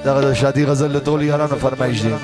دغه شادي غزل له ټول یارانو فرمایش دي.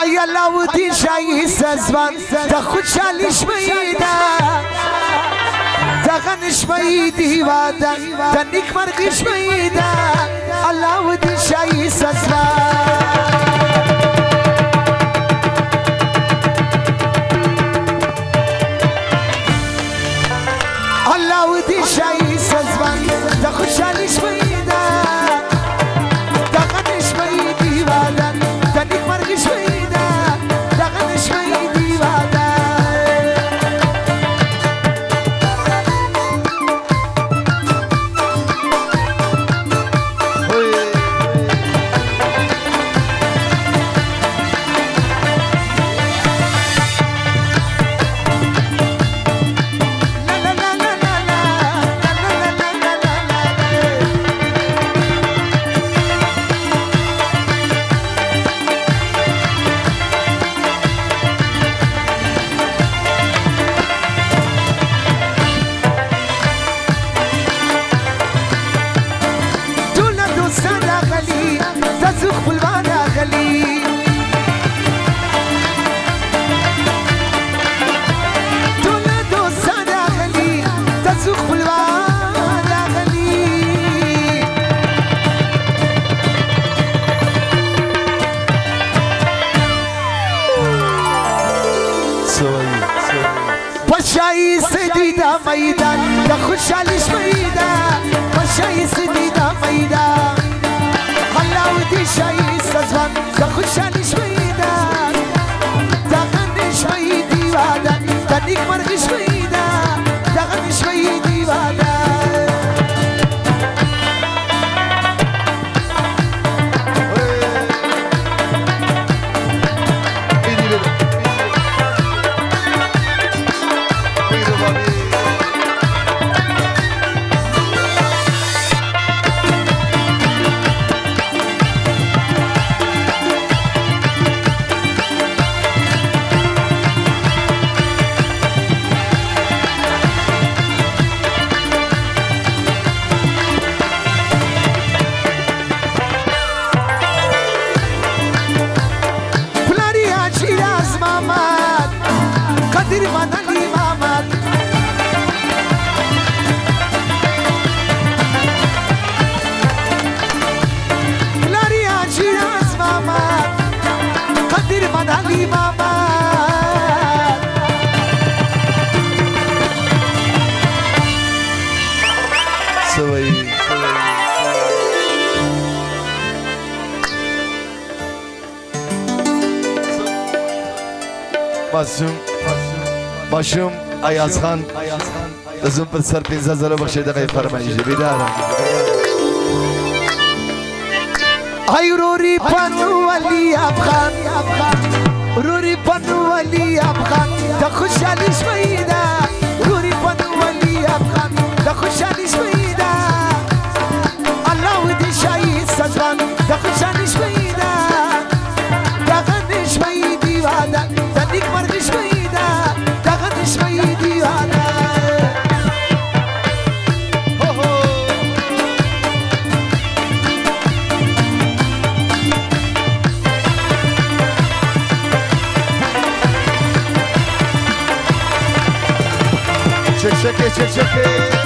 ای علاؤالدین شاهی سزوان تا خوشحالی شمیده تا غنشمایی دیواده تا نیک مرگی شمیده علاؤالدین شاهی سزوان علاؤالدین شاهی سزوان تا خوشحالی شمیده تا غنشمایی دیواده تا نیک مرگی شمیده پشایی سدیدا میدان تا خوشحالی شمیده پشایی سدیدا میدان علاؤالدین شاهی سزوان تا خوشحالی شمیده تا غنشمایی دیواده تا نیک مرگی شمیده تا غنشمایی دیواده ماشوم ایاز خان دزون پر سر 15,000 بخشی دقیق فرمایش دی بیدارم ای روری پنو ولی افغان روری پنو ولی افغان تا خوشحالی شمیده روری پنو ولی افغان تا خوشحالی شمیده علاؤالدین شاهی سزوان تا خوشحالی شمیده تا غنشمایی دیواده تا نیک مرگی شمیده تا غنشمایی دیواده چکه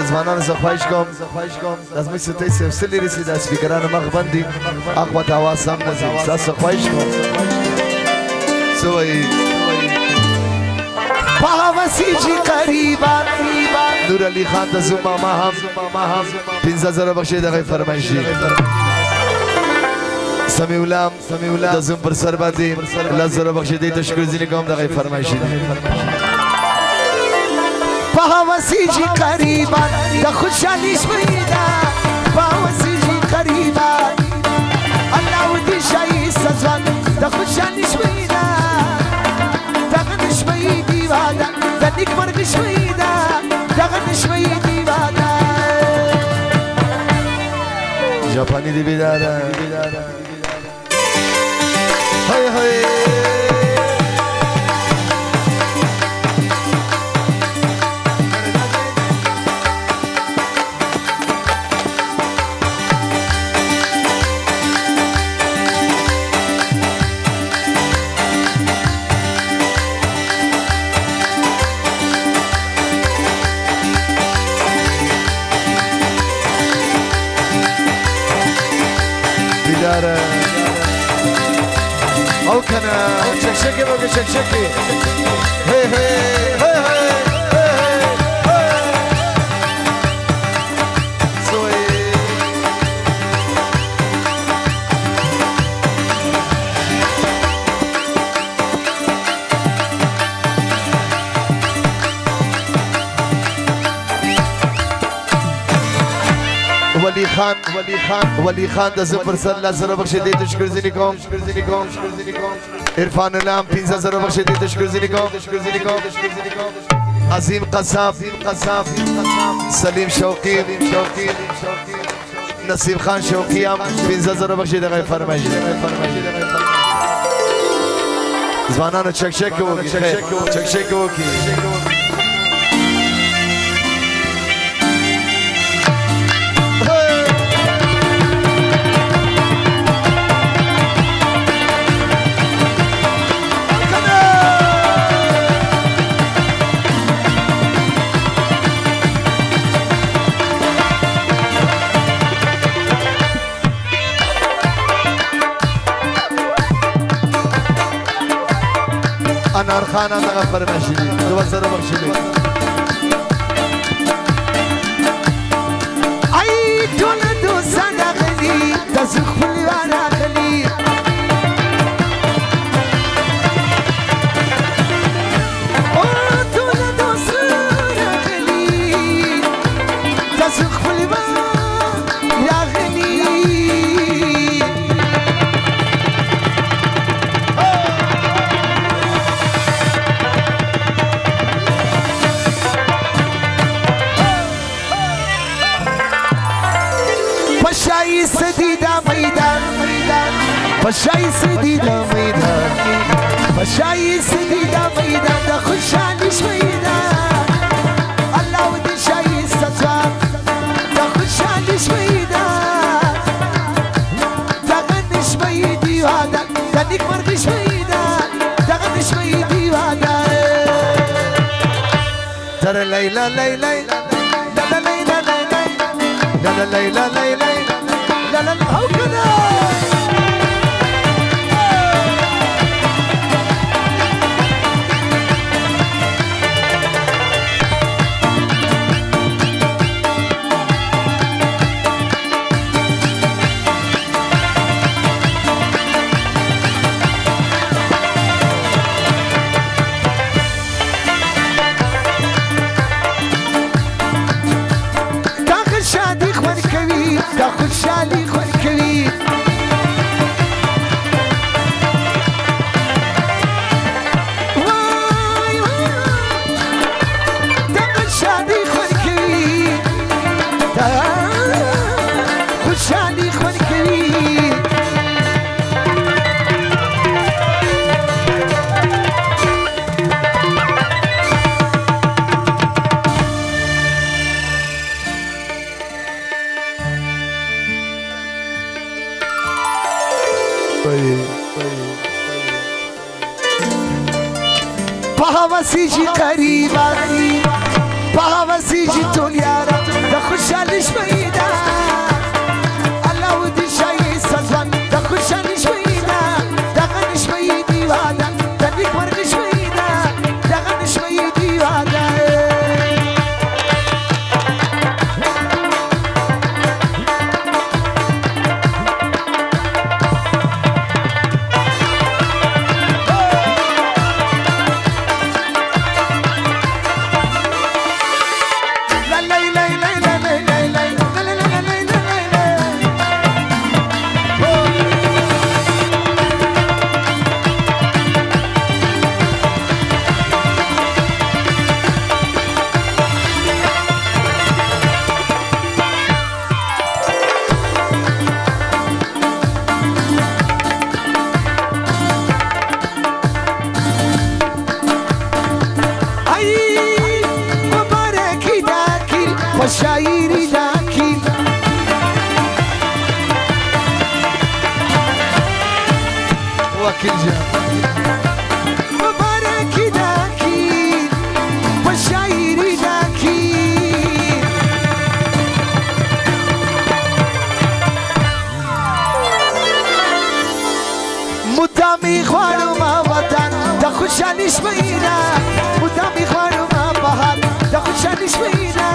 زمانان زخواهش کم از می ستای سفسلی رسید از فکران مغبندی اقوات حواس هم نزید ساس خواهش کم سوئی پاوسی جی قریبا نور علی خان د زما ما هم 15000 بخښي دغه فرمایشي سمیع الله د زم پر سر باندې 10000 بخښي د تشکر ځینې کوم دغه فرمایشي په هوسي جی قریبا د خوشالي شمیدا په هوسي جی قریبا الله ودي شای سزان د خوشالي شمیدا دغه نشمي دیواده د نیک مرګ شمیدا دغه نشمي دیواده ژاپني دی بیداره هاي هاي او كنا شكشكي بقى شكشكي هي هي هي هي سوي ولي خان د زفر سره سره بخښي دې تشکر ځینې کوم عرفان الله 15000 بخښي دې تشکر ځینې کوم عظیم قصاب سلیم شوقی نصیب خان شوقی هم 15000 بخښي دغه فرمایش ځوانانو چک وکړي انار خان هغه فرمایشي دي 2000 بخښي ای ټول دوستان غلي د زخل راغلي او ټول دوستان غلي د زخل راغلي فشای سدیدا میدان فشای سدیدا میدان د خوشحالی شمیدان الله ودی شای سزان د خوشحالی شمیدان دغه نشمی دیواده د نیک مرګ شمیدان دغه نشمی دیواده تر لیلا لیلا لا هو كذا خوشحالی خون کوي وای دغه شادي خون کوي خوشحالی خون کوي پهوسی جی قریبا پهوسی جی تولیارا د خوشحالی شمیدا الله ودی شای سزان د خوشحالی شمیدا دغه نشمی دیواده د نیک مرګ شمیدا دغه نشمی دیواده فالشاعري داكين وكل جاب مبارك داكين فالشاعري داكين مدامي خوارو ما وطن دا خوشحالی شوینا مدامي خوارو ما بهار دا خوشحالی شوینا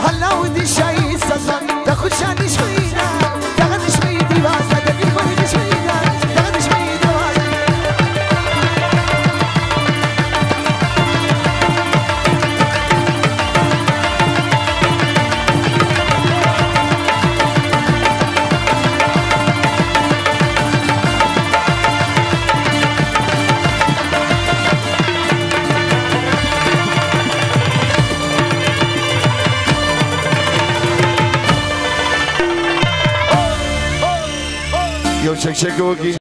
هلا ودي شاي سزن دا خوشحالی شوینا دا غنش ويدي واسه دا بيبرد شوينا دا غنش ويدي واسه يو شك شك وكي